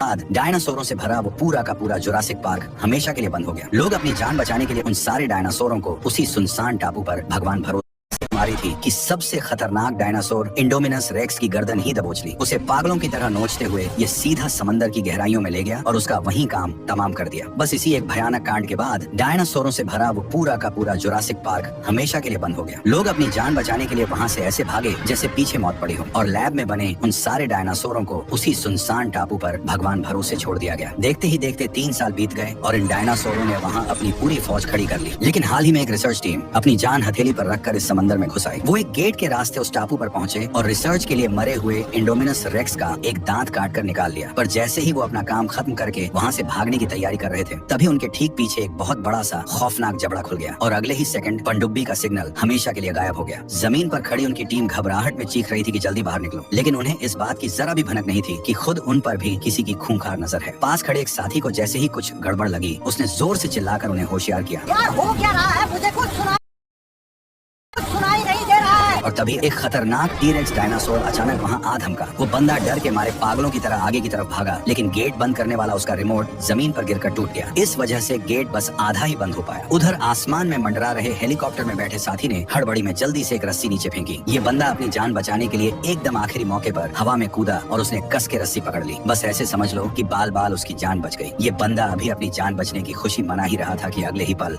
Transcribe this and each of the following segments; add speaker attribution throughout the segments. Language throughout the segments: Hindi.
Speaker 1: बाद डायनासोरों से भरा वो पूरा का पूरा जुरासिक पार्क हमेशा के लिए बंद हो गया। लोग अपनी जान बचाने के लिए उन सारे डायनासोरों को उसी सुनसान टापू पर भगवान भरोसे मारी थी कि सबसे खतरनाक डायनासोर इंडोमिनस रेक्स की गर्दन ही दबोच ली। उसे पागलों की तरह नोचते हुए ये सीधा समंदर की गहराइयों में ले गया और उसका वही काम तमाम कर दिया। बस इसी एक भयानक कांड के बाद डायनासोरों से भरा वो पूरा का पूरा जुरासिक पार्क हमेशा के लिए बंद हो गया। लोग अपनी जान बचाने के लिए वहाँ से ऐसे भागे जैसे पीछे मौत पड़ी हो और लैब में बने उन सारे डायनासोरों को उसी सुनसान टापू पर भगवान भरोसे छोड़ दिया गया। देखते ही देखते 3 साल बीत गए और इन डायनासोरों ने वहाँ अपनी पूरी फौज खड़ी कर ली। लेकिन हाल ही में एक रिसर्च टीम अपनी जान हथेली पर रखकर इस समंदर में घुस आई। वो एक गेट के रास्ते उस टापू पर पहुंचे और रिसर्च के लिए मरे हुए इंडोमिनस रेक्स का एक दांत काट कर निकाल लिया। पर जैसे ही वो अपना काम खत्म करके वहाँ से भागने की तैयारी कर रहे थे, तभी उनके ठीक पीछे एक बहुत बड़ा सा खौफनाक जबड़ा खुल गया और अगले ही सेकंड पनडुब्बी का सिग्नल हमेशा के लिए गायब हो गया। जमीन पर खड़ी उनकी टीम घबराहट में चीख रही थी कि जल्दी बाहर निकलो, लेकिन उन्हें इस बात की जरा भी भनक नहीं थी कि खुद उन पर भी किसी की खूंखार नजर है। पास खड़े एक साथी को जैसे ही कुछ गड़बड़ लगी, उसने जोर से चिल्लाकर उन्हें होशियार किया।
Speaker 2: यार हो क्या रहा है, मुझे कुछ सुनाई नहीं दे रहा है।
Speaker 1: और तभी एक खतरनाक टी-रेक्स डायनासोर अचानक वहाँ आ धमका। वो बंदा डर के मारे पागलों की तरह आगे की तरफ भागा, लेकिन गेट बंद करने वाला उसका रिमोट जमीन पर गिरकर टूट गया। इस वजह से गेट बस आधा ही बंद हो पाया। उधर आसमान में मंडरा रहे हेलीकॉप्टर में बैठे साथी ने हड़बड़ी में जल्दी से एक रस्सी नीचे फेंकी। ये बंदा अपनी जान बचाने के लिए एकदम आखिरी मौके पर हवा में कूदा और उसने कस के रस्सी पकड़ ली। बस ऐसे समझ लो कि बाल बाल उसकी जान बच गई। ये बंदा अभी अपनी जान बचने की खुशी मना ही रहा था कि अगले ही पल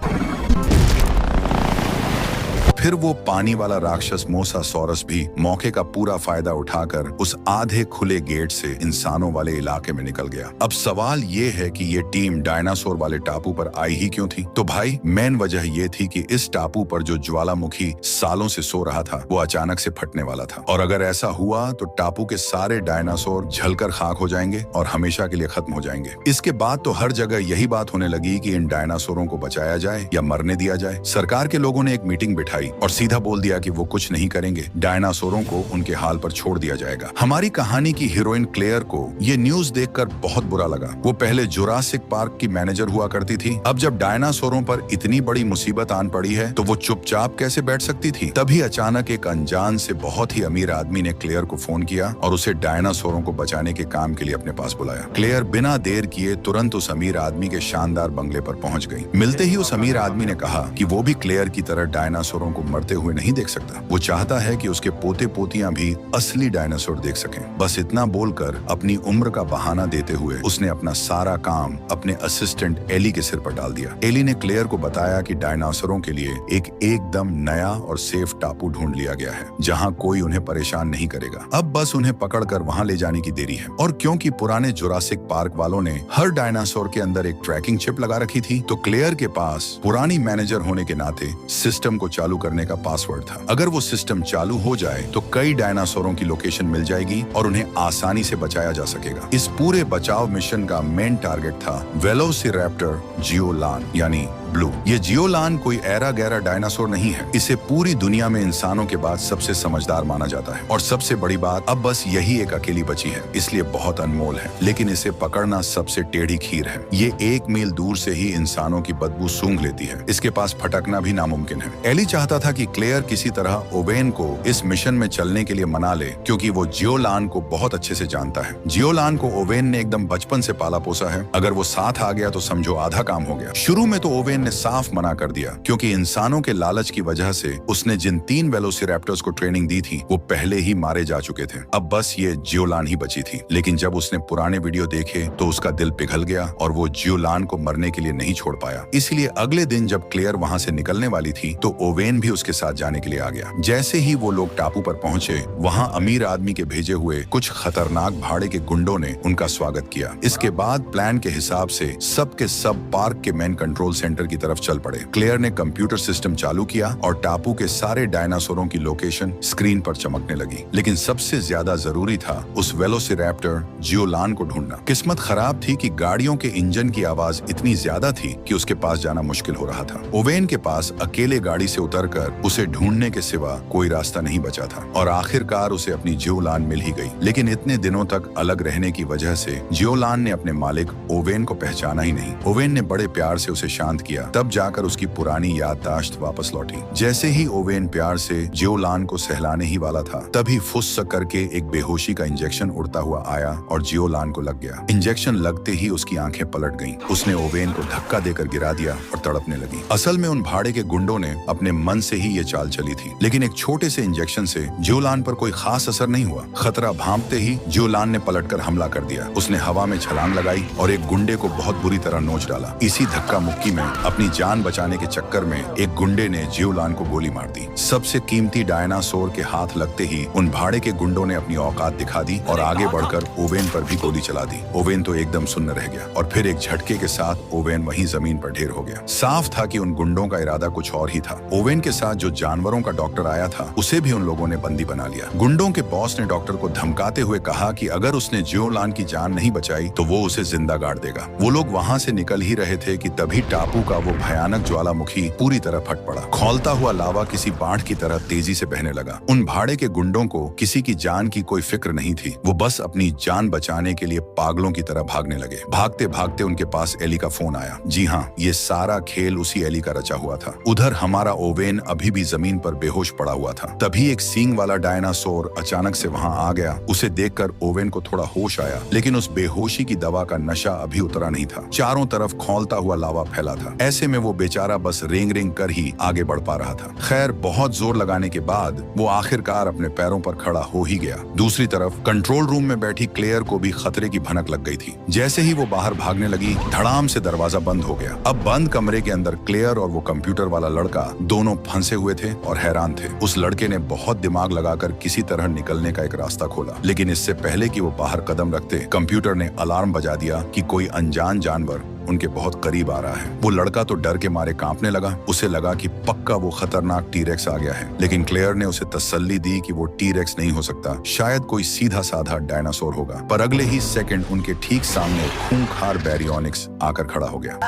Speaker 3: फिर वो पानी वाला राक्षस मोसासॉरस भी मौके का पूरा फायदा उठाकर उस आधे खुले गेट से इंसानों वाले इलाके में निकल गया। अब सवाल ये है कि ये टीम डायनासोर वाले टापू पर आई ही क्यों थी? तो भाई मेन वजह ये थी कि इस टापू पर जो ज्वालामुखी सालों से सो रहा था वो अचानक से फटने वाला था, और अगर ऐसा हुआ तो टापू के सारे डायनासोर जलकर खाक हो जाएंगे और हमेशा के लिए खत्म हो जाएंगे। इसके बाद तो हर जगह यही बात होने लगी कि इन डायनासोरों को बचाया जाए या मरने दिया जाए। सरकार के लोगों ने एक मीटिंग बिठाई और सीधा बोल दिया कि वो कुछ नहीं करेंगे, डायनासोरों को उनके हाल पर छोड़ दिया जाएगा। हमारी कहानी की हीरोइन क्लेयर को ये न्यूज़ देखकर बहुत बुरा लगा। वो पहले जुरासिक पार्क की मैनेजर हुआ करती थी, अब जब डायनासोरों पर इतनी बड़ी मुसीबत आन पड़ी है तो वो चुपचाप कैसे बैठ सकती थी? तभी अचानक एक अनजान से बहुत ही अमीर आदमी ने क्लेयर को फोन किया और उसे डायनासोरों को बचाने के काम के लिए अपने पास बुलाया। क्लेयर बिना देर किए तुरंत उस अमीर आदमी के शानदार बंगले पर पहुंच गई। मिलते ही उस अमीर आदमी ने कहा कि वो भी क्लेयर की तरह डायनासोरों को मरते हुए नहीं देख सकता। वो चाहता है कि उसके पोते पोतियां भी असली डायनासोर देख सकें। बस इतना बोलकर अपनी उम्र का बहाना देते हुए उसने अपना सारा काम अपने असिस्टेंट एली के सिर पर डाल दिया। एली ने क्लेयर को बताया कि डायनासोरों के लिए एक एकदम नया और सेफ टापू ढूंढ लिया गया है जहां कोई उन्हें परेशान नहीं करेगा। अब बस उन्हें पकड़कर वहां ले जाने की देरी है। और क्योंकि पुराने जुरासिक पार्क वालों ने हर डायनासोर के अंदर एक ट्रैकिंग चिप लगा रखी थी, तो क्लेयर के पास पुरानी मैनेजर होने के नाते सिस्टम को चालू करने का पासवर्ड था। अगर वो सिस्टम चालू हो जाए तो कई डायनासोरों की लोकेशन मिल जाएगी और उन्हें आसानी से बचाया जा सकेगा। इस पूरे बचाव मिशन का मेन टारगेट था वेलोसिरैप्टर जियोलान यानी ब्लू। ये जियोलान कोई ऐरा गैरा डायनासोर नहीं है। इसे पूरी दुनिया में इंसानों के बाद सबसे समझदार माना जाता है, और सबसे बड़ी बात अब बस यही एक अकेली बची है, इसलिए बहुत अनमोल है। लेकिन इसे पकड़ना सबसे टेढ़ी खीर है। ये 1 मील दूर से ही इंसानों की बदबू सूंघ लेती है। इसके पास फटकना भी नामुमकिन है। एली चाहता था कि क्लेयर किसी तरह ओवेन को इस मिशन में चलने के लिए मना ले, क्योंकि वो जियोलान को बहुत अच्छे से जानता है। जियोलान को ओवेन ने एकदम बचपन से पाला पोसा है। अगर वो साथ आ गया तो समझो आधा काम हो गया। शुरू में तो ओवेन ने साफ मना कर दिया, क्योंकि इंसानों के लालच की वजह से उसने जिन 3 वेलोसिरैप्टर्स को ट्रेनिंग दी थी वो पहले ही मारे जा चुके थे। अब बस ये जियोलान ही बची थी। लेकिन जब उसने पुराने वीडियो देखे तो उसका दिल पिघल गया और वो जियोलान को मरने के लिए नहीं छोड़ पाया। इसलिए अगले दिन जब क्लेयर वहां से निकलने वाली थी तो ओवेन भी उसके साथ जाने के लिए आ गया। जैसे ही वो लोग टापू पर पहुंचे, वहां अमीर आदमी के भेजे हुए कुछ खतरनाक भाड़े के गुंडों ने उनका स्वागत किया। इसके बाद प्लान के हिसाब से सब के सब पार्क के मेन कंट्रोल सेंटर की तरफ चल पड़े। क्लेयर ने कंप्यूटर सिस्टम चालू किया और टापू के सारे डायनासोरों की लोकेशन स्क्रीन पर चमकने लगी। लेकिन सबसे ज्यादा जरूरी था उस वेलोसिरैप्टर जियोलान को ढूंढना। किस्मत खराब थी कि गाड़ियों के इंजन की आवाज इतनी ज्यादा थी कि उसके पास जाना मुश्किल हो रहा था। ओवेन के पास अकेले गाड़ी से उतरकर कर उसे ढूंढने के सिवा कोई रास्ता नहीं बचा था और आखिरकार उसे अपनी जियोलान मिल ही गई। लेकिन इतने दिनों तक अलग रहने की वजह से जियोलान ने अपने मालिक ओवेन को पहचाना ही नहीं। ओवेन ने बड़े प्यार से उसे शांत किया, तब जाकर उसकी पुरानी याददाश्त वापस लौटी। जैसे ही ओवेन प्यार से जियोलान को सहलाने ही वाला था, तभी फुस करके एक बेहोशी का इंजेक्शन उड़ता हुआ आया और जियोलान को लग गया। इंजेक्शन लगते ही उसकी आंखें पलट गईं। उसने ओवेन को धक्का देकर गिरा दिया और तड़पने लगी। असल में उन भाड़े के गुंडों ने अपने मन से ही ये चाल चली थी, लेकिन एक छोटे से इंजेक्शन से जियोलान पर कोई खास असर नहीं हुआ। खतरा भांपते ही जियोलान ने पलटकर हमला कर दिया। उसने हवा में छलांग लगाई और एक गुंडे को बहुत बुरी तरह नोच डाला। इसी धक्का मुक्की में अपनी जान बचाने के चक्कर में एक गुंडे ने जियोलान को गोली मार दी। सबसे कीमती डायनासोर के हाथ लगते ही उन भाड़े के गुंडों ने अपनी औकात दिखा दी और आगे बढ़कर ओवेन पर भी गोली चला दी। ओवेन तो एकदम सुन्न रह गया और फिर एक झटके के साथ ओवेन वहीं जमीन पर ढेर हो गया। साफ था कि उन गुंडों का इरादा कुछ और ही था। ओवेन के साथ जो जानवरों का डॉक्टर आया था, उसे भी उन लोगों ने बंदी बना लिया। गुंडों के बॉस ने डॉक्टर को धमकाते हुए कहा कि अगर उसने जियोलान की जान नहीं बचाई तो वो उसे जिंदा गाड़ देगा। वो लोग वहाँ से निकल ही रहे थे कि तभी टापू का वो भयानक ज्वालामुखी पूरी तरह फट पड़ा। खौलता हुआ लावा किसी बाढ़ की तरह तेजी से बहने लगा। उन भाड़े के गुंडों को किसी की जान की कोई फिक्र नहीं थी। वो बस अपनी जान बचाने के लिए पागलों की तरह भागने लगे। भागते भागते उनके पास एली का फोन आया। जी हाँ, ये सारा खेल उसी एली का रचा हुआ था। उधर हमारा ओवेन अभी भी जमीन पर बेहोश पड़ा हुआ था। तभी एक सींग वाला डायनासोर अचानक से वहाँ आ गया। उसे देखकर ओवेन को थोड़ा होश आया, लेकिन उस बेहोशी की दवा का नशा अभी उतरा नहीं था। चारों तरफ खौलता हुआ लावा फैला था। ऐसे में वो बेचारा बस रेंग रेंग कर ही आगे बढ़ पा रहा था। खैर, बहुत जोर लगाने के बाद वो आखिरकार अपने पैरों पर खड़ा हो ही गया। दूसरी तरफ कंट्रोल रूम में बैठी क्लेयर को भी खतरे की भनक लग गई थी। जैसे ही वो बाहर भागने लगी, धड़ाम से दरवाजा बंद हो गया। अब बंद कमरे के अंदर क्लेयर और वो कंप्यूटर वाला लड़का दोनों फंसे हुए थे और हैरान थे। उस लड़के ने बहुत दिमाग लगाकर किसी तरह निकलने का एक रास्ता खोला, लेकिन इससे पहले कि वो बाहर कदम रखते, कंप्यूटर ने अलार्म बजा दिया कि कोई अनजान जानवर उनके बहुत करीब आ रहा है। वो लड़का तो डर के मारे कांपने लगा। उसे लगा कि पक्का वो खतरनाक टीरेक्स आ गया है, लेकिन क्लेयर ने उसे तसल्ली दी कि वो टीरेक्स नहीं हो सकता, शायद कोई सीधा साधा डायनासोर होगा। पर अगले ही सेकंड उनके ठीक सामने खूंखार बैरियोनिक्स आकर खड़ा हो गया।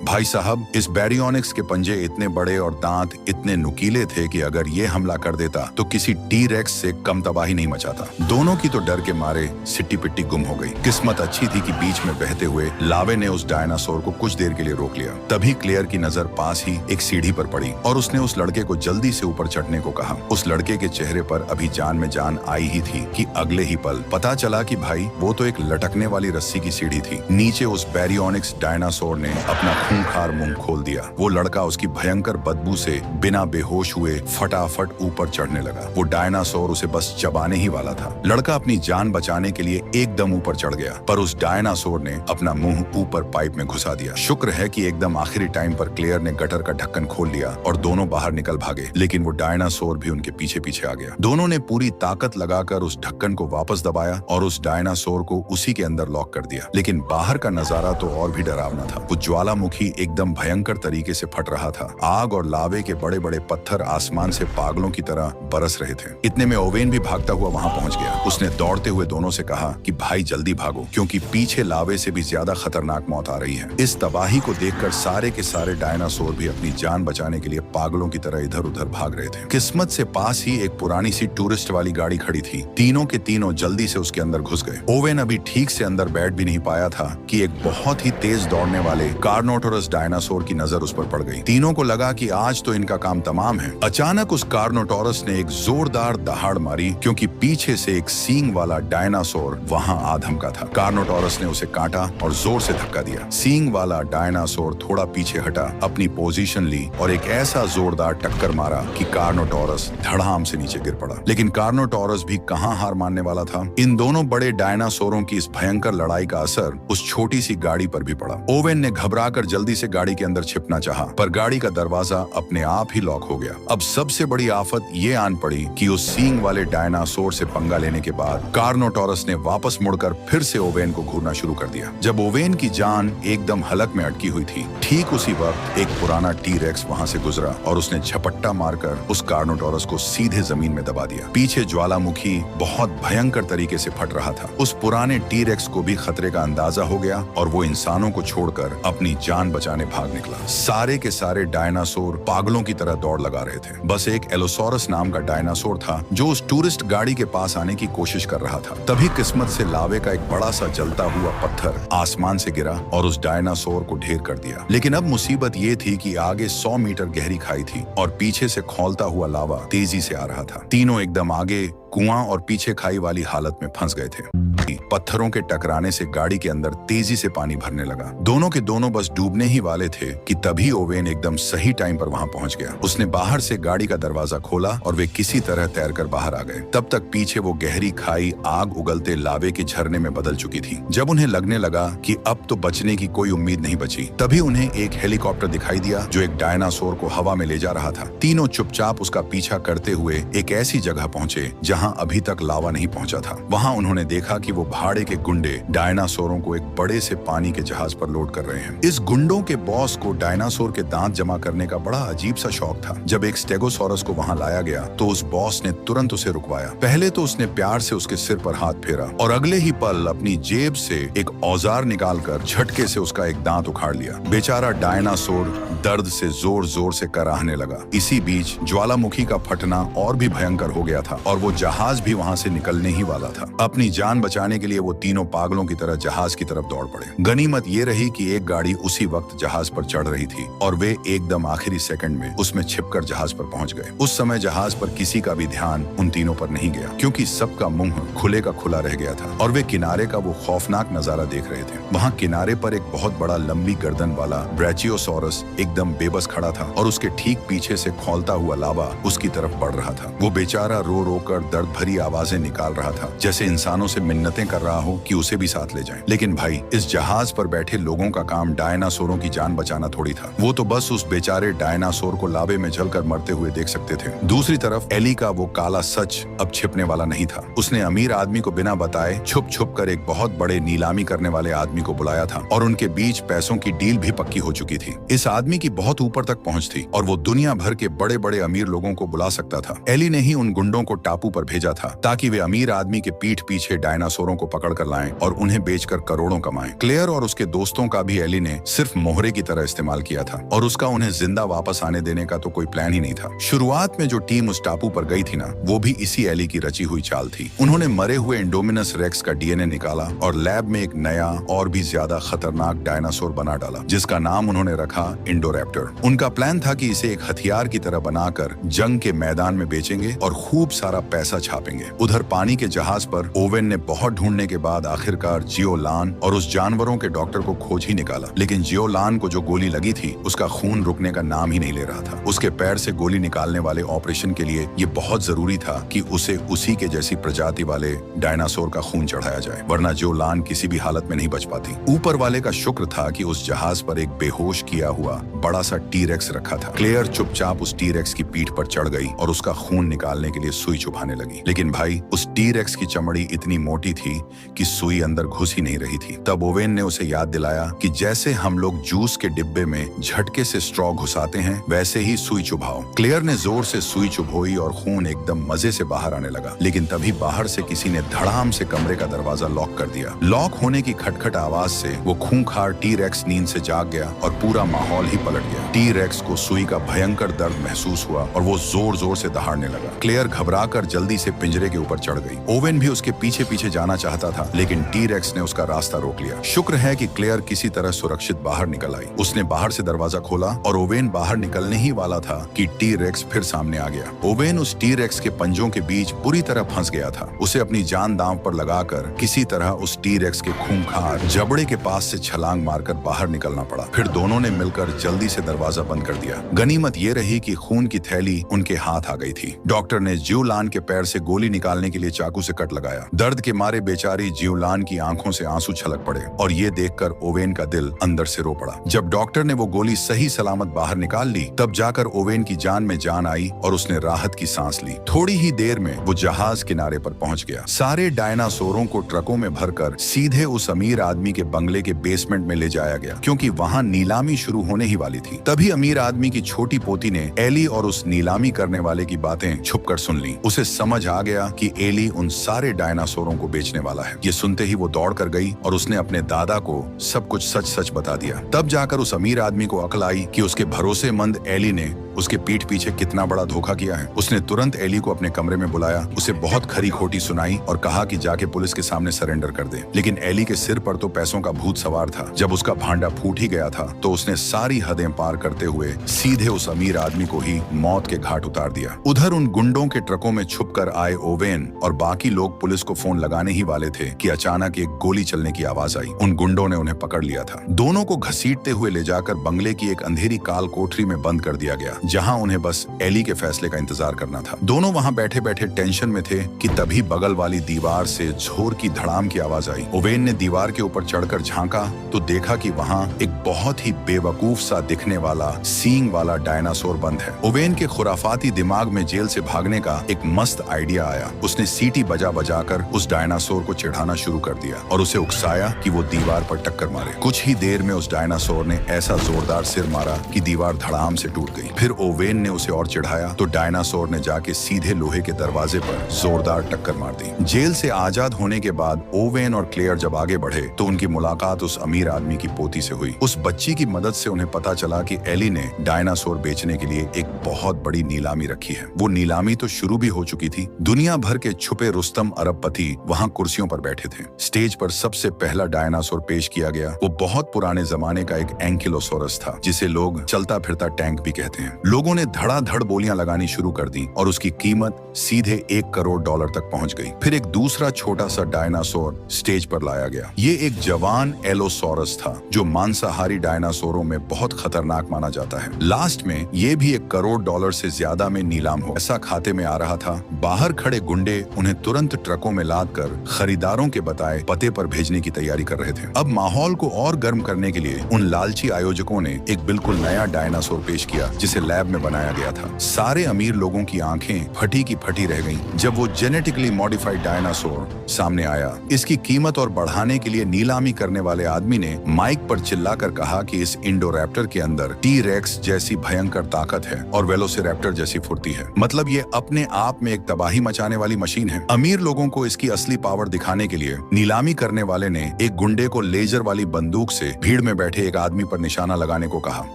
Speaker 3: भाई साहब, इस बैरियोनिक्स के पंजे इतने बड़े और दांत इतने नुकीले थे कि अगर ये हमला कर देता तो किसी टी-रेक्स से कम तबाही नहीं मचाता। दोनों की तो डर के मारे सिट्टी पिट्टी गुम हो गई। किस्मत अच्छी थी कि बीच में बहते हुए लावे ने उस डायनासोर को कुछ देर के लिए रोक लिया। तभी क्लेयर की नजर पास ही एक सीढ़ी पर पड़ी और उसने उस लड़के को जल्दी से ऊपर चढ़ने को कहा। उस लड़के के चेहरे पर अभी जान में जान आई ही थी कि अगले ही पल पता चला कि भाई वो तो एक लटकने वाली रस्सी की सीढ़ी थी। नीचे उस बैरियोनिक्स डायनासोर ने अपना खूंखार मुंह खोल दिया। वो लड़का उसकी भयंकर बदबू से बिना बेहोश हुए फटाफट ऊपर चढ़ने लगा। वो डायनासोर उसे बस चबाने ही वाला था। लड़का अपनी जान बचाने के लिए एकदम ऊपर चढ़ गया, पर उस डायनासोर ने अपना मुंह ऊपर पाइप में घुसा दिया। शुक्र है कि एकदम आखिरी टाइम पर क्लेयर ने गटर का ढक्कन खोल लिया और दोनों बाहर निकल भागे, लेकिन वो डायनासोर भी उनके पीछे पीछे आ गया। दोनों ने पूरी ताकत लगाकर उस ढक्कन को वापस दबाया और उस डायनासोर को उसी के अंदर लॉक कर दिया। लेकिन बाहर का नजारा तो और भी डरावना था। वो ज्वालामुखी एकदम भयंकर तरीके से फट रहा था। आग और लावे के बड़े बड़े पत्थर आसमान से पागलों की तरह बरस रहे थे। इतने में ओवेन भी भागता हुआ वहां पहुंच गया। उसने दौड़ते हुए दोनों से कहा कि भाई जल्दी भागो, क्योंकि पीछे लावे से भी ज्यादा खतरनाक मौत आ रही है। इस तबाही को देखकर सारे के सारे डायनासोर भी अपनी जान बचाने के लिए पागलों की तरह इधर उधर भाग रहे थे। किस्मत से पास ही एक पुरानी सी टूरिस्ट वाली गाड़ी खड़ी थी। तीनों के तीनों जल्दी से उसके अंदर घुस गए। ओवेन अभी ठीक से अंदर बैठ भी नहीं पाया था कि एक बहुत ही तेज दौड़ने वाले कार्नोटोरस डायनासोर की नजर उस पर पड़ गई। तीनों को लगा कि आज तो इनका काम तमाम है। अचानक उस कार्नोटोरस ने एक जोरदार दहाड़ मारी, क्योंकि पीछे से एक सींग वाला डायनासोर वहां आ धमका था। कार्नोटोरस ने उसे काटा और जोर से धक्का दिया। सींग वाला डायनासोर थोड़ा पीछे हटा, अपनी पोजीशन ली और एक ऐसा जोरदार टक्कर मारा कि कार्नोटोरस धड़ाम से नीचे गिर पड़ा। लेकिन कार्नोटोरस भी कहां हार मानने वाला था। इन दोनों बड़े डायनासोरों की इस भयंकर लड़ाई का असर उस छोटी सी गाड़ी पर भी पड़ा। ओवेन ने घबराकर जल्दी से गाड़ी के अंदर छिपना चाहा, पर गाड़ी का दरवाजा अपने आप ही लॉक हो गया। अब सबसे बड़ी आफत ये आन पड़ी कि उस सींग वाले डायनासोर से पंगा लेने के बाद कार्नोटोरस ने वापस मुड़कर फिर से ओवेन को घूरना शुरू कर दिया। दिया। जब ओवेन की जान एकदम हलक में अटकी हुई थी, ठीक उसी वक्त एक पुराना टी-रेक्स वहां से गुजरा और उसने झपट्टा मारकर उस कार्नोटोरस को सीधे जमीन में दबा दिया। पीछे ज्वालामुखी बहुत भयंकर तरीके से फट रहा था। उस पुराने टी-रेक्स को भी खतरे का अंदाजा हो गया और वो इंसानों को छोड़कर अपनी जान बचाने भाग निकला। सारे के सारे डायनासोर पागलों की तरह दौड़ लगा रहे थे। बस एक एलोसोरस नाम का डायनासोर था जो उस टूरिस्ट गाड़ी के पास आने की कोशिश कर रहा था। तभी किस्मत से लावे का एक बड़ा सा जलता हुआ पत्थर आसमान से गिरा और उस डायनासोर को ढेर कर दिया। लेकिन अब मुसीबत ये थी कि आगे 100 मीटर गहरी खाई थी और पीछे से खौलता हुआ लावा तेजी से आ रहा था। तीनों एकदम आगे कुआं और पीछे खाई वाली हालत में फंस गए थे। पत्थरों के टकराने से गाड़ी के अंदर तेजी से पानी भरने लगा। दोनों के दोनों बस डूबने ही वाले थे कि तभी ओवेन एकदम सही टाइम पर वहां पहुंच गया। उसने बाहर से गाड़ी का दरवाजा खोला और वे किसी तरह तैरकर बाहर आ गए। तब तक पीछे वो गहरी खाई आग उगलते लावे के झरने में बदल चुकी थी। जब उन्हें लगने लगा कि अब तो बचने की कोई उम्मीद नहीं बची, तभी उन्हें एक हेलीकॉप्टर दिखाई दिया जो एक डायनासोर को हवा में ले जा रहा था। तीनों चुपचाप उसका पीछा करते हुए एक ऐसी जगह पहुंचे जहां अभी तक लावा नहीं पहुंचा था। वहां उन्होंने देखा कि वो भाड़े के गुंडे डायनासोरों को एक बड़े से पानी के जहाज पर लोड कर रहे हैं। इस गुंडों के बॉस को डायनासोर के दांत जमा करने का बड़ा अजीब सा शौक था। जब एक स्टेगोसोरस को वहां लाया गया तो उस बॉस ने तुरंत उसे रुकवाया। पहले तो उसने प्यार से उसके सिर पर हाथ फेरा और अगले ही पल अपनी जेब से एक औजार निकालकर झटके से उसका एक दांत उखाड़ लिया। बेचारा डायनासोर दर्द से जोर जोर से कराहने लगा। इसी बीच ज्वालामुखी का फटना और भी भयंकर हो गया था और वो जहाज भी वहां से निकलने ही वाला था। अपनी जान बचाने के लिए वो तीनों पागलों की तरह जहाज की तरफ दौड़ पड़े। गनीमत ये रही कि एक गाड़ी उसी वक्त जहाज पर चढ़ रही थी और वे एकदम आखिरी सेकंड में उसमें छिपकर जहाज पर पहुंच गए। उस समय जहाज पर किसी का भी ध्यान उन तीनों पर नहीं गया क्योंकि सबका मुंह खुले का खुला रह गया था और वे किनारे का वो खौफनाक नजारा देख रहे थे। वहां किनारे पर एक बहुत बड़ा लंबी गर्दन वाला ब्रैचियोसोरस एकदम बेबस खड़ा था और उसके ठीक पीछे से खौलता हुआ लावा उसकी तरफ बढ़ रहा था। वो बेचारा रो रो कर दर्द भरी आवाजें निकाल रहा था, जैसे इंसानों से मिन्नतें कर रहा हो कि उसे भी साथ ले जाएं। लेकिन भाई, इस जहाज पर बैठे लोगों का काम डायनासोरों की जान बचाना थोड़ी था। वो तो बस उस बेचारे डायनासोर को लावे में जलकर मरते हुए देख सकते थे। दूसरी तरफ एली का वो काला सच अब छिपने वाला नहीं था। उसने अमीर आदमी को बिना बताए छुप छुप कर एक बहुत बड़े नीलामी करने वाले आदमी को बुलाया था और उनके बीच पैसों की डील भी पक्की हो चुकी थी। इस आदमी की बहुत ऊपर तक पहुंच थी और वो दुनिया भर के बड़े बड़े अमीर लोगों को बुला सकता था। एली ने ही उन गुंडों को टापू पर भेजा था ताकि वे अमीर आदमी के पीठ पीछे डायनासोरों को पकड़ कर लाएं और उन्हें बेचकर करोड़ों कमाएं। क्लेयर और उसके दोस्तों का भी एली ने सिर्फ मोहरे की तरह इस्तेमाल किया था और उसका उन्हें जिंदा वापस आने देने का तो कोई प्लान ही नहीं था। शुरुआत में जो टीम उस टापू पर गई थी ना, वो भी इसी एली की रची हुई चाल थी। उन्होंने मरे हुए इंडोमिनस रेक्स का डीएनए निकाला और लैब में एक नया और भी ज्यादा खतरनाक डायनासोर बना डाला जिसका नाम उन्होंने रखा इंडोरैप्टर। उनका प्लान था कि इसे एक हथियार की तरह बनाकर जंग के मैदान में बेचेंगे और खूब सारा पैसा छापेंगे। उधर पानी के जहाज पर ओवेन ने बहुत ढूंढने के बाद आखिरकार जियोलान और उस जानवरों के डॉक्टर को खोज ही निकाला। लेकिन जियोलान को जो गोली लगी थी उसका खून रुकने का नाम ही नहीं ले रहा था। उसके पैर से गोली निकालने वाले ऑपरेशन के लिए ये बहुत जरूरी था कि उसे उसी के जैसी प्रजाति वाले डायनासोर का खून चढ़ाया जाए, वरना जियोलान किसी भी हालत में नहीं बच पाती। ऊपर वाले का शुक्र था कि उस जहाज पर एक बेहोश किया हुआ बड़ा सा टी-रेक्स रखा था। क्लेयर चुपचाप उस टी-रेक्स की पीठ पर चढ़ गई और उसका खून निकालने के लिए सुई चुभाने लगी। लेकिन भाई, उस टी-रेक्स की चमड़ी इतनी मोटी थी कि सुई अंदर घुस ही नहीं रही थी। तब ओवेन ने उसे याद दिलाया कि जैसे हम लोग जूस के डिब्बे में झटके से स्ट्रॉ घुसाते हैं, वैसे ही सुई चुभाओ। क्लेयर ने जोर से सुई चुभोई और खून एकदम मजे से बाहर आने लगा। लेकिन तभी बाहर से किसी ने धड़ाम से कमरे का दरवाजा लॉक कर दिया। लॉक होने की खटखट आवाज से वो खूंखार टी-रेक्स नींद से जाग गया और पूरा माहौल ही पलट गया। टी-रेक्स को सुई का भयंकर दर्द महसूस हुआ और वो जोर जोर से दहाड़ने लगा। क्लेयर घबराकर जल्दी से पिंजरे के ऊपर चढ़ गई। ओवेन भी उसके पीछे पीछे जाना चाहता था, लेकिन टी-रेक्स ने उसका रास्ता रोक लिया। शुक्र है कि क्लेयर किसी तरह सुरक्षित बाहर निकल आई। उसने बाहर से दरवाजा खोला और ओवेन बाहर निकलने ही वाला था कि टी-रेक्स फिर सामने आ गया। ओवेन उस टी-रेक्स के पंजों के बीच बुरी तरह फंस गया था। उसे अपनी जान दांव पर लगाकर किसी तरह उस टी-रेक्स के खूंखार जबड़े के पास से छलांग मारकर बाहर निकलना पड़ा। फिर दोनों ने मिलकर जल्दी से दरवाजा बंद कर दिया। गनीमत ये रही कि खून की थैली उनके हाथ आ गई थी। डॉक्टर ने जियोलान के पैर पैर से गोली निकालने के लिए चाकू से कट लगाया। दर्द के मारे बेचारी जियोलान की आंखों से आंसू छलक पड़े और ये देखकर ओवेन का दिल अंदर से रो पड़ा। जब डॉक्टर ने वो गोली सही सलामत बाहर निकाल ली तब जाकर ओवेन की जान में जान आई और उसने राहत की सांस ली। थोड़ी ही देर में वो जहाज किनारे पर पहुंच गया। सारे डायनासोरों को ट्रकों में भरकर सीधे उस अमीर आदमी के बंगले के बेसमेंट में ले जाया गया, क्योंकि वहां नीलामी शुरू होने ही वाली थी। तभी अमीर आदमी की छोटी पोती ने एली और उस नीलामी करने वाले की बातें छुपकर सुन ली। उसे समझ आ गया कि एली उन सारे डायनासोरों को बेचने वाला है। ये सुनते ही वो दौड़ कर गई और उसने अपने दादा को सब कुछ सच सच बता दिया। तब जाकर उस अमीर आदमी को अक्ल आई कि उसके भरोसेमंद एली ने उसके पीठ पीछे कितना बड़ा धोखा किया है। उसने तुरंत एली को अपने कमरे में बुलाया, उसे बहुत खरी खोटी सुनाई और कहा कि जाके पुलिस के सामने सरेंडर कर दे। लेकिन एली के सिर पर तो पैसों का भूत सवार था। जब उसका भांडा फूट ही गया था तो उसने सारी हदें पार करते हुए सीधे उस अमीर आदमी को ही मौत के घाट उतार दिया। उधर उन गुंडों के ट्रकों में छुपकर आए ओवेन और बाकी लोग पुलिस को फोन लगाने ही वाले थे कि अचानक एक गोली चलने की आवाज आई। उन गुंडों ने उन्हें पकड़ लिया था। दोनों को घसीटते हुए ले जाकर बंगले की एक अंधेरी काल कोठरी में बंद कर दिया गया, जहां उन्हें बस एली के फैसले का इंतजार करना था। दोनों वहां बैठे बैठे टेंशन में थे कि तभी बगल वाली दीवार से जोर की धड़ाम की आवाज आई। ओवेन ने दीवार के ऊपर चढ़कर झांका तो देखा कि वहां एक बहुत ही बेवकूफ सा दिखने वाला सींग वाला डायनासोर बंद है। ओवेन के खुराफाती दिमाग में जेल से भागने का एक मस्त आइडिया आया। उसने सीटी बजा बजाकर उस डायनासोर को चिढ़ाना शुरू कर दिया और उसे उकसाया कि वो दीवार पर टक्कर मारे। कुछ ही देर में उस डायनासोर ने ऐसा जोरदार सिर मारा कि दीवार धड़ाम से टूट गई। फिर ओवेन ने उसे और चिढ़ाया तो डायनासोर ने जाके सीधे लोहे के दरवाजे पर जोरदार टक्कर मार दी। जेल से आजाद होने के बाद ओवेन और क्लेयर जब आगे बढ़े तो उनकी मुलाकात उस अमीर आदमी की पोती से हुई। उस बच्ची की मदद से उन्हें पता चला कि एली ने डायनासोर बेचने के लिए एक बहुत बड़ी नीलामी रखी है। वो नीलामी तो शुरू भी हो चुकी थी। दुनिया भर के छुपे रुस्तम अरबपति वहां कुर्सियों पर बैठे थे। स्टेज पर सबसे पहला डायनासोर पेश किया गया। वो बहुत पुराने जमाने का एक एंकिलोसोरस था, जिसे लोग चलता फिरता टैंक भी कहते हैं। लोगों ने धड़ाधड़ बोलियां लगानी शुरू कर दी और उसकी कीमत सीधे $1 करोड़ तक पहुंच गई। फिर एक दूसरा छोटा सा डायनासोर स्टेज पर लाया गया। ये एक जवान एलोसोरस था जो मांसाहारी डायनासोरों में बहुत खतरनाक माना जाता है। लास्ट में ये भी $1 करोड़ से ज्यादा में नीलाम हो ऐसा खाते में आ रहा था। बाहर खड़े गुंडे उन्हें तुरंत ट्रकों में लाद कर खरीदारों के बताए पते पर भेजने की तैयारी कर रहे थे। अब माहौल को और गर्म करने के लिए उन लालची आयोजकों ने एक बिल्कुल नया डायनासोर पेश किया जिसे लैब में बनाया गया था। सारे अमीर लोगों की आंखें फटी की फटी रह गईं जब वो जेनेटिकली मॉडिफाइड डायनासोर सामने आया। इसकी कीमत और बढ़ाने के लिए नीलामी करने वाले आदमी ने माइक पर चिल्लाकर कहा कि इस इंडोरैप्टर के अंदर टी-रेक्स जैसी भयंकर ताकत है और वेलोसिरैप्टर जैसी फुर्ती है। मतलब ये अपने आप में एक तबाही मचाने वाली मशीन है। अमीर लोगों को इसकी असली पावर दिखाने के लिए नीलामी करने वाले ने एक गुंडे को लेजर वाली बंदूक से भीड़ में बैठे एक आदमी पर निशाना लगाने को कहा।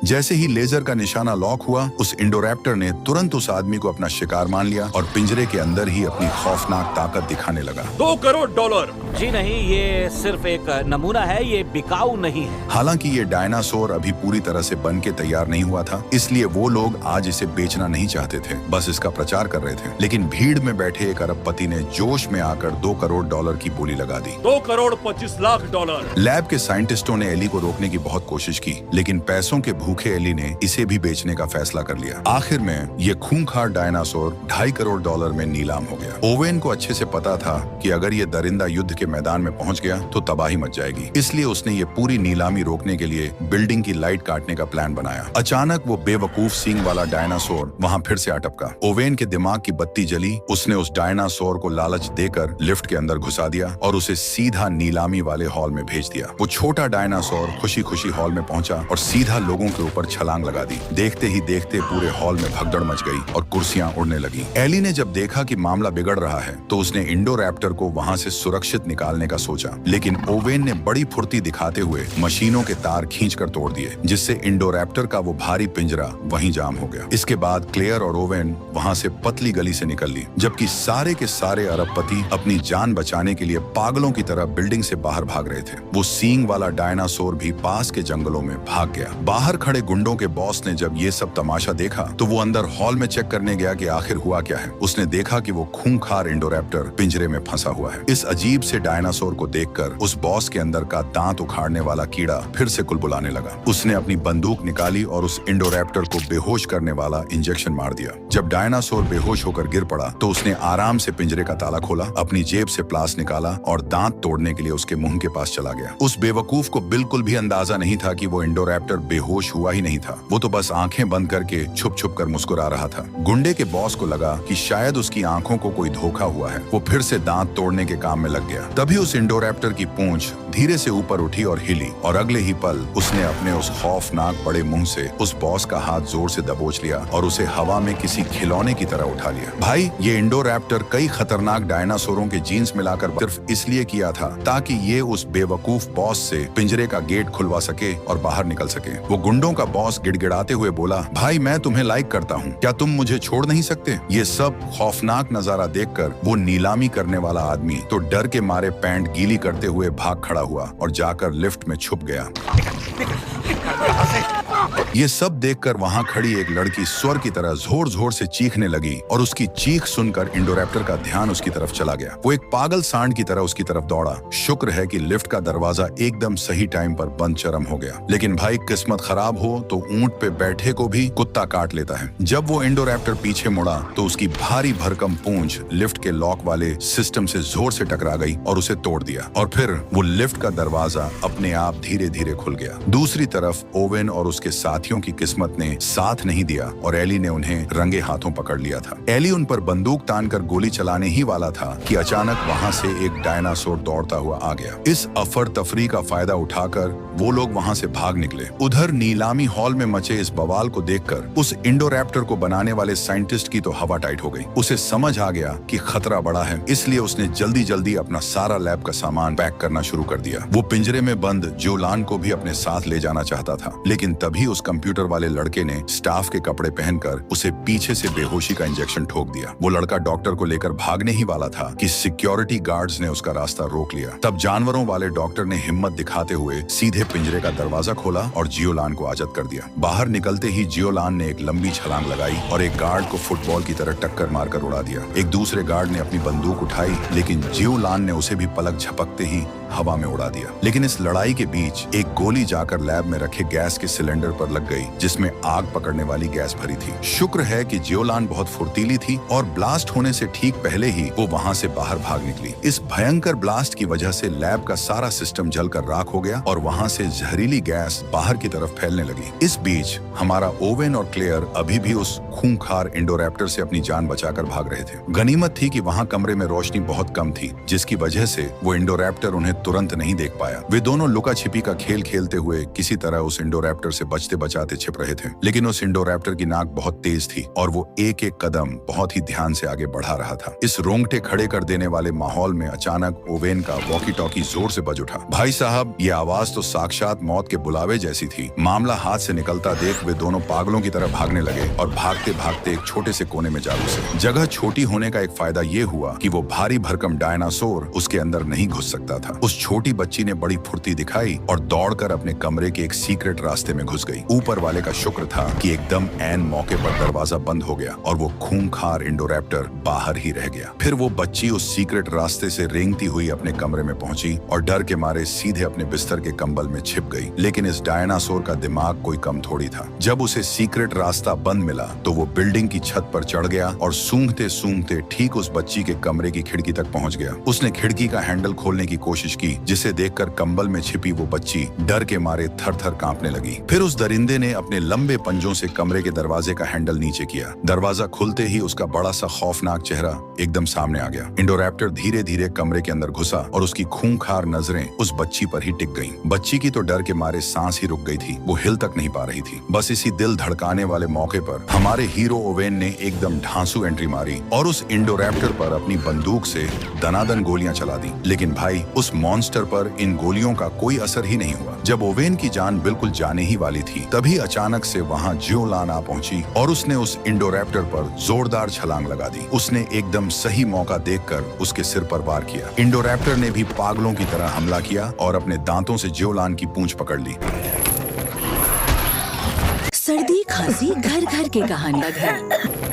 Speaker 3: जैसे ही लेजर का निशाना लॉक हुआ, उस इंडोरैप्टर ने तुरंत उस आदमी को अपना शिकार मान लिया और पिंजरे के अंदर ही अपनी खौफनाक ताकत दिखाने लगा।
Speaker 4: $2 करोड़।
Speaker 5: जी नहीं, ये सिर्फ एक नमूना है, ये बिकाऊ नहीं है।
Speaker 3: हालांकि ये डायनासोर अभी पूरी तरह से बन के तैयार नहीं हुआ था, इसलिए वो लोग आज इसे बेचना नहीं चाहते थे, बस इसका प्रचार कर रहे थे। लेकिन भीड़ में बैठे एक अरबपति ने जोश में आकर $2 करोड़ की बोली लगा दी।
Speaker 4: $2.25 लाख।
Speaker 3: लैब के साइंटिस्टों ने एली को रोकने की बहुत कोशिश की, लेकिन पैसों के भूखे एली ने इसे भी बेचने का फैसला कर लिया। आखिर में ये खूंखार डायनासोर $2.5 करोड़ में नीलाम हो गया। ओवेन को अच्छे से पता था कि अगर ये दरिंदा युद्ध के मैदान में पहुंच गया तो तबाही मच जाएगी, इसलिए उसने ये पूरी नीलामी रोकने के लिए बिल्डिंग की लाइट काटने का प्लान बनाया। अचानक वो बेवकूफ सींग वाला डायनासोर वहां फिर से अटपका। ओवेन के दिमाग की बत्ती जली। उसने उस डायनासोर को लालच देकर लिफ्ट के अंदर घुसा दिया और उसे सीधा नीलामी वाले हॉल में भेज दिया। वो छोटा डायनासोर खुशी खुशी हॉल में पहुंचा और सीधा लोगों के ऊपर छलांग लगा दी। देखते ही देखते पूरे हॉल में भगदड़ मच गई और कुर्सियां उड़ने लगी। एली ने जब देखा कि मामला बिगड़ रहा है तो उसने इंडोरैप्टर को वहां से सुरक्षित निकालने का सोचा, लेकिन ओवेन ने बड़ी फुर्ती दिखाते हुए मशीनों के तार खींचकर तोड़ दिए, जिससे इंडोरैप्टर का वो भारी पिंजरा वहीं जाम हो गया। इसके बाद क्लेयर और ओवेन वहां से पतली गली से निकल ली, जबकि सारे के सारे अरबपति अपनी जान बचाने के लिए पागलों की तरह बिल्डिंग से बाहर भाग रहे थे। वो सींग वाला डायनासोर भी पास के जंगलों में भाग गया। बाहर खड़े गुंडों के बॉस ने जब ये सब तमाशा तमाशा देखा तो वो अंदर हॉल में चेक करने गया कि आखिर हुआ क्या है। उसने देखा कि वो खूंखार इंडोरैप्टर पिंजरे में फंसा हुआ है। इस अजीब से डायनासोर को देखकर उस बॉस के अंदर का दांत उखाड़ने वाला कीड़ा फिर से कुलबुलाने लगा। उसने अपनी बंदूक निकाली और उस इंडोरैप्टर को बेहोश करने वाला इंजेक्शन मार दिया। जब डायनासोर बेहोश होकर गिर पड़ा तो उसने आराम से पिंजरे का ताला खोला, अपनी जेब से प्लास निकाला और दांत तोड़ने के लिए उसके मुंह के पास चला गया। उस बेवकूफ को बिल्कुल भी अंदाजा नहीं था कि वो इंडोरैप्टर बेहोश हुआ ही नहीं था। वो तो बस आंखें बंद करके छुप छुप कर मुस्कुरा रहा था। गुंडे के बॉस को लगा कि शायद उसकी आंखों को कोई धोखा हुआ है। वो फिर से दांत तोड़ने के काम में लग गया। तभी उस इंडोरैप्टर की पूंछ धीरे से ऊपर उठी और हिली और अगले ही पल उसने अपने उस खौफनाक बड़े मुंह से उस बॉस का हाथ जोर से दबोच लिया और उसे हवा में किसी खिलौने की तरह उठा लिया। भाई, ये इंडोरैप्टर कई खतरनाक डायनासोरों के जीन्स मिलाकर सिर्फ इसलिए किया था ताकि ये उस बेवकूफ बॉस से पिंजरे का गेट खुलवा सके और बाहर निकल सके। वो गुंडों का बॉस गिड़गिड़ाते हुए बोला, भाई मैं तुम्हें लाइक करता हूँ, क्या तुम मुझे छोड़ नहीं सकते? ये सब खौफनाक नजारा देखकर वो नीलामी करने वाला आदमी तो डर के मारे पैंट गीली करते हुए भाग खड़ा हुआ और जाकर लिफ्ट में छुप गया। ये सब देखकर वहां खड़ी एक लड़की स्वर की तरह जोर जोर से चीखने लगी और उसकी चीख सुनकर इंडोरैप्टर का ध्यान उसकी तरफ चला गया। वो एक पागल सांड की तरह उसकी तरफ दौड़ा। शुक्र है कि लिफ्ट का दरवाजा एकदम सही टाइम पर बंद चरम हो गया। लेकिन भाई, किस्मत खराब हो तो ऊंट पे बैठे को भी कुत्ता काट लेता है। जब वो इंडोरैप्टर पीछे मुड़ा तो उसकी भारी भरकम पूंछ लिफ्ट के लॉक वाले सिस्टम से जोर से टकरा गई और उसे तोड़ दिया और फिर वो लिफ्ट का दरवाजा अपने आप धीरे धीरे खुल गया। दूसरी तरफ ओवेन और उसके साथियों की किस्मत ने साथ नहीं दिया और एली ने उन्हें रंगे हाथों पकड़ लिया था। एली उन पर बंदूक तानकर गोली चलाने ही वाला था कि अचानक वहां से एक डायनासोर दौड़ता हुआ आ गया। इस अफर तफरी का फायदा उठाकर वो लोग वहां से भाग निकले। उधर नीलामी हॉल में मचे इस बवाल को देखकर उस इंडोरैप्टर को बनाने वाले साइंटिस्ट की तो हवा टाइट हो गई। उसे समझ आ गया कि खतरा बड़ा है, इसलिए उसने जल्दी जल्दी अपना सारा लैब का सामान पैक करना शुरू कर दिया। वो पिंजरे में बंद जियोलान को भी अपने साथ ले जाना चाहता था, लेकिन तभी उस कंप्यूटर वाले लड़के ने स्टाफ के कपड़े पहनकर उसे पीछे से बेहोशी का इंजेक्शन ठोक दिया। वो लड़का डॉक्टर को लेकर भागने ही वाला था कि सिक्योरिटी गार्ड्स ने उसका रास्ता रोक लिया। तब जानवरों वाले डॉक्टर ने हिम्मत दिखाते हुए सीधे पिंजरे का दरवाजा खोला और जियोलान को आजाद कर दिया। बाहर निकलते ही जियोलान ने एक लंबी छलांग लगाई और एक गार्ड को फुटबॉल की तरह टक्कर मारकर उड़ा दिया। एक दूसरे गार्ड ने अपनी बंदूक उठाई, लेकिन जियोलान ने उसे भी पलक झपकते ही हवा में उड़ा दिया। लेकिन इस लड़ाई के बीच एक गोली जाकर लैब में रखे गैस के सिलेंडर पर लग गई, जिसमें आग पकड़ने वाली गैस भरी थी। शुक्र है कि जियोलान बहुत फुर्तीली थी और ब्लास्ट होने से ठीक पहले ही वो वहां से बाहर भाग निकली। इस भयंकर ब्लास्ट की वजह से लैब का सारा सिस्टम जलकर राख हो गया और वहां से जहरीली गैस बाहर की तरफ फैलने लगी। इस बीच हमारा ओवेन और क्लेयर अभी भी उस खूंखार इंडोरैप्टर से अपनी जान बचाकर भाग रहे थे। गनीमत थी कि वहां कमरे में रोशनी बहुत कम थी, जिसकी वजह से वो इंडोरैप्टर उन्हें तुरंत नहीं देख पाया। वे दोनों लुका छिपी का खेल खेलते हुए किसी तरह उस इंडोरैप्टर से बचते बचाते छिप रहे थे। लेकिन उस इंडोरैप्टर की नाक बहुत तेज थी और वो एक एक कदम बहुत ही ध्यान से आगे बढ़ा रहा था। इस रोंगटे खड़े कर देने वाले माहौल में अचानक ओवेन का वॉकी टॉकी जोर से बज उठा। भाई साहब, ये आवाज तो साक्षात मौत के बुलावे जैसी थी। मामला हाथ से निकलता देख वे दोनों पागलों की तरह भागने लगे और भागते भागते एक छोटे से कोने में जा घुसे। जगह छोटी होने का एक फायदा ये हुआ कि वो भारी भरकम डायनासोर उसके अंदर नहीं घुस सकता था। उस छोटी बच्ची ने बड़ी फुर्ती दिखाई और दौड़कर अपने कमरे के एक सीक्रेट रास्ते में घुस गई। ऊपर वाले का शुक्र था कि एकदम ऐन मौके पर दरवाजा बंद हो गया और वो खूंखार इंडोरैप्टर बाहर ही रह गया। फिर वो बच्ची उस सीक्रेट रास्ते से रेंगती हुई अपने कमरे में पहुंची और डर के मारे सीधे अपने बिस्तर के कंबल में छिप गई। लेकिन इस डायनासोर का दिमाग कोई कम थोड़ी था। जब उसे सीक्रेट रास्ता बंद मिला तो वो बिल्डिंग की छत पर चढ़ गया और सूंघते सूंघते ठीक उस बच्ची के कमरे की खिड़की तक पहुंच गया। उसने खिड़की का हैंडल खोलने की कोशिश की, जिसे देखकर कंबल में छिपी वो बच्ची डर के मारे थर थर कांपने लगी। फिर उस दरिंदे ने अपने लंबे पंजों से कमरे के दरवाजे का हैंडल नीचे किया। दरवाजा खुलते ही उसका बड़ा सा खौफनाक चेहरा एकदम सामने आ गया। इंडोरैप्टर धीरे धीरे कमरे के अंदर घुसा और उसकी खूंखार नजरें उस बच्ची पर ही टिक गईं। बच्ची की तो डर के मारे सांस ही रुक गई थी, वो हिल तक नहीं पा रही थी। बस इसी दिल धड़काने वाले मौके पर हमारे हीरो ओवेन ने एकदम ढांसू एंट्री मारी और उस इंडोरैप्टर पर अपनी बंदूक से दनादन गोलियां चला दी। लेकिन भाई, उस मॉन्स्टर पर इन गोलियों का कोई असर ही नहीं हुआ। जब ओवेन की जान बिल्कुल जाने ही वाली थी, तभी अचानक से वहां जियोलान आ पहुंची और उसने उस इंडोरैप्टर पर जोरदार छलांग लगा दी। उसने एकदम सही मौका देखकर उसके सिर पर वार किया। इंडोरैप्टर ने भी पागलों की तरह हमला किया और अपने दांतों से जियोलान की पूंछ पकड़ ली।
Speaker 6: सर्दी खांसी घर घर की कहानी है।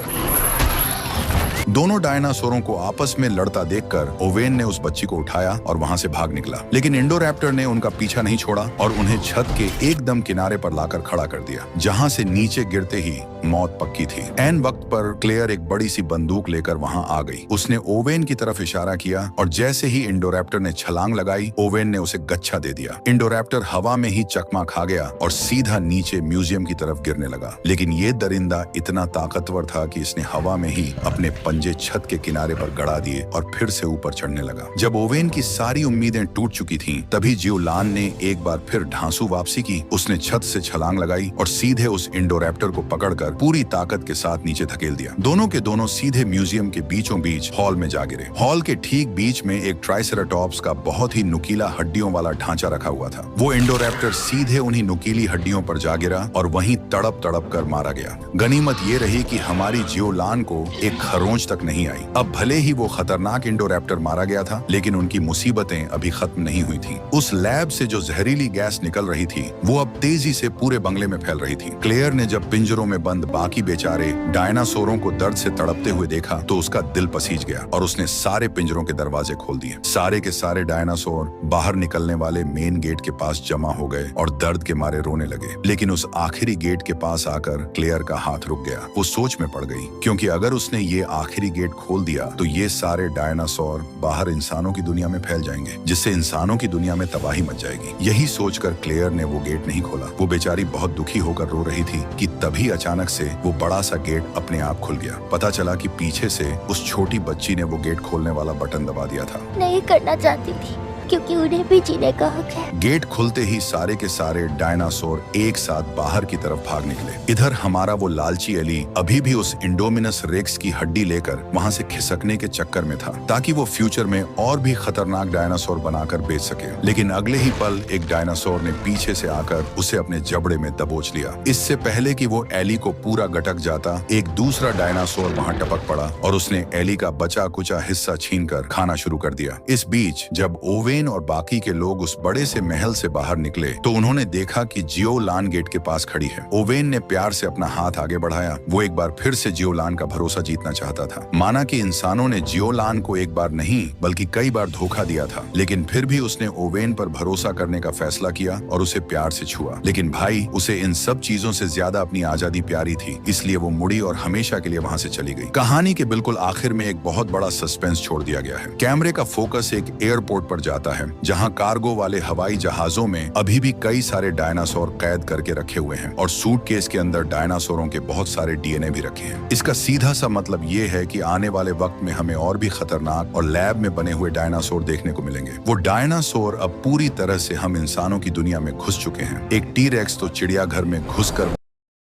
Speaker 3: दोनों डायनासोरों को आपस में लड़ता देखकर ओवेन ने उस बच्ची को उठाया और वहां से भाग निकला, लेकिन इंडोरैप्टर ने उनका पीछा नहीं छोड़ा और उन्हें छत के एकदम किनारे पर लाकर खड़ा कर दिया, जहां से नीचे गिरते ही मौत पक्की थी। ऐन वक्त पर क्लेयर एक बड़ी सी बंदूक लेकर वहां आ गई। उसने ओवेन की तरफ इशारा किया और जैसे ही इंडोरैप्टर ने छलांग लगाई, ओवेन ने उसे गच्छा दे दिया। इंडोरैप्टर हवा में ही चकमा खा गया और सीधा नीचे म्यूजियम की तरफ गिरने लगा, लेकिन ये दरिंदा इतना ताकतवर था कि इसने हवा में ही अपने पंजे छत के किनारे पर गड़ा दिए और फिर से ऊपर चढ़ने लगा। जब ओवेन की सारी उम्मीदें टूट चुकी थीं, तभी जियोलान ने एक बार फिर ढांसू वापसी की। उसने छत से छलांग लगाई और सीधे उस इंडोरैप्टर को पकड़कर पूरी ताकत के साथ नीचे धकेल दिया। दोनों के दोनों सीधे म्यूजियम के बीचों बीच हॉल में जा गिरे। हॉल के ठीक बीच में एक ट्राइसेराटॉप्स का बहुत ही नुकीला हड्डियों वाला ढांचा रखा हुआ था। वो इंडोरैप्टर सीधे उन्हीं नुकीली हड्डियों पर जा गिरा और वहीं तड़प तड़प कर मारा गया। गनीमत ये रही कि हमारी जियोलान को एक खरोंच तक नहीं आई। अब भले ही वो खतरनाक इंडोरैप्टर मारा गया था, लेकिन उनकी मुसीबतें अभी खत्म नहीं हुई थी। उस लैब से जो जहरीली गैस निकल रही थी, वो अब तेजी से पूरे बंगले में फैल रही थी। क्लेयर ने जब पिंजरों में बंद बाकी बेचारे डायनासोरों को दर्द से तड़पते हुए देखा, तो उसका दिल पसीज गया और उसने सारे पिंजरों के दरवाजे खोल दिए। सारे के सारे डायनासोर बाहर निकलने वाले मेन गेट के पास जमा हो गए और दर्द के मारे रोने लगे। लेकिन उस आखिरी गेट के पास आकर क्लेयर का हाथ रुक गया। वो सोच में पड़ गई, क्योंकि अगर उसने ये आखिरी गेट खोल दिया तो ये सारे डायनासोर बाहर इंसानों की दुनिया में फैल जाएंगे, जिससे इंसानों की दुनिया में तबाही मच जाएगी। यही सोचकर क्लेयर ने वो गेट नहीं खोला। वो बेचारी बहुत दुखी होकर रो रही थी कि तभी अचानक से वो बड़ा सा गेट अपने आप खुल गया। पता चला कि पीछे से उस छोटी बच्ची ने वो गेट खोलने वाला बटन दबा दिया था।
Speaker 7: नहीं करना चाहती थी, क्योंकि उन्हें भी जीने का हक है।
Speaker 3: गेट खुलते ही सारे के सारे डायनासोर एक साथ बाहर की तरफ भाग निकले। इधर हमारा वो लालची एली अभी भी उस इंडोमिनस रेक्स की हड्डी लेकर वहां से खिसकने के चक्कर में था, ताकि वो फ्यूचर में और भी खतरनाक डायनासोर बनाकर बेच सके। लेकिन अगले ही पल एक डायनासोर ने पीछे से आकर उसे अपने जबड़े में दबोच लिया। इससे पहले कि वो एली को पूरा गटक जाता, एक दूसरा डायनासोर वहां टपक पड़ा और उसने एली का बचा कुचा हिस्सा छीनकर खाना शुरू कर दिया। इस बीच जब ओवेन और बाकी के लोग उस बड़े से महल से बाहर निकले, तो उन्होंने देखा कि जियोलान गेट के पास खड़ी है। ओवेन ने प्यार से अपना हाथ आगे बढ़ाया। वो एक बार फिर से जियोलान का भरोसा जीतना चाहता था। माना कि इंसानों ने जियोलान को एक बार नहीं बल्कि कई बार धोखा दिया था, लेकिन फिर भी उसने ओवेन पर भरोसा करने का फैसला किया और उसे प्यार से छुआ। लेकिन भाई, उसे इन सब चीजों से ज्यादा अपनी आजादी प्यारी थी, इसलिए वो मुड़ी और हमेशा के लिए वहां से चली गई। कहानी के बिल्कुल आखिर में एक बहुत बड़ा सस्पेंस छोड़ दिया गया है। कैमरे का फोकस एक एयरपोर्ट पर जाता है, जहां कार्गो वाले हवाई जहाजों में अभी भी कई सारे डायनासोर कैद करके रखे हुए हैं और सूटकेस के अंदर डायनासोरों के बहुत सारे डीएनए भी रखे हैं। इसका सीधा सा मतलब ये है कि आने वाले वक्त में हमें और भी खतरनाक और लैब में बने हुए डायनासोर देखने को मिलेंगे। वो डायनासोर अब पूरी तरह से हम इंसानों की दुनिया में घुस चुके हैं। एक टी-रेक्स तो चिड़ियाघर में घुसकर